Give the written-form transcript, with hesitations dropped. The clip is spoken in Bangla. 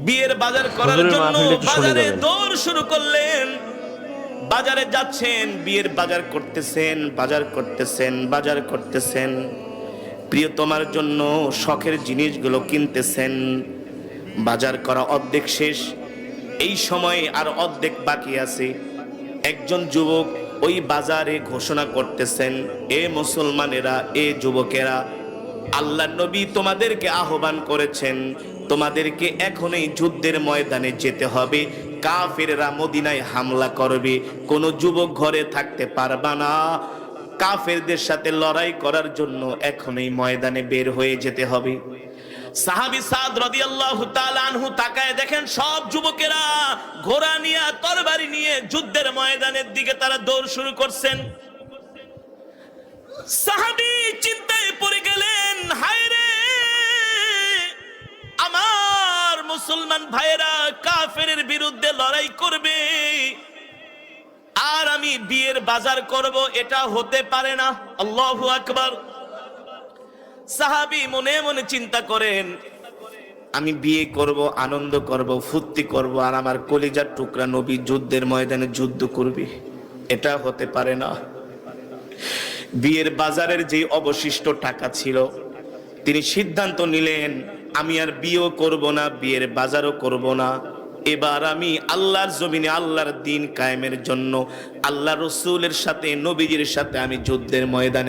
বিয়ের বাজার করার জন্য বাজারে দৌড় শুরু করলেন। বাজারে যাচ্ছেন, বিয়ের বাজার করতেছেন, বাজার করতেছেন। প্রিয়তমার জন্য শখের জিনিসগুলো কিনতেছেন। বাজার করা অর্ধেক শেষ, এই সময় আর অর্ধেক বাকি আছে। একজন যুবক ওই বাজারে ঘোষণা করতেছেন, এ মুসলমানেরা, এ যুবকেরা, আল্লাহর নবী তোমাদেরকে আহ্বান করেছেন, তোমাদেরকে এখনই যুদ্ধের ময়দানে যেতে হবে। কাফেররা মদিনায় হামলা করবে, কোন যুবক ঘরে থাকতে পারবা না। কাফেরদের সাথে লড়াই করার জন্য এখনই ময়দানে বের হয়ে যেতে হবে। সাহাবী সাদ রাদিয়াল্লাহু তাআলা আনহু তাকায় দেখেন সব যুবকেরা ঘোড়া নিয়ে, তরবারি নিয়ে যুদ্ধের ময়দানের দিকে তারা দৌড় শুরু করছেন। সাহাবী চিন্তায় পড়ে গেলেন, হায় রে, আমার মুসলমান ভাইয়েরা কাফেরের বিরুদ্ধে লড়াই করবে আর আমি বিয়ের বাজার করব, এটা হতে পারে না। আল্লাহু আকবার। সাহাবী মনে মনে চিন্তা করেন, আমি বিয়ে করব, আনন্দ করব, ফুর্তি করব, আর আমার কলিজার টুকরা নবী যুদ্ধের ময়দানে যুদ্ধ করবে, এটা হতে পারে না। বিয়ের বাজারের যে অবশিষ্ট টাকা ছিল, তিনি সিদ্ধান্ত নিলেন, আমি আর বিয়েও করব না, বিয়ের বাজারও করব না। এবার আমি আল্লাহর জমিনে আল্লাহর দ্বীন কায়েমের জন্য আল্লাহ রসুলের সাথে, নবীজির সাথে আমি যুদ্ধের ময়দানে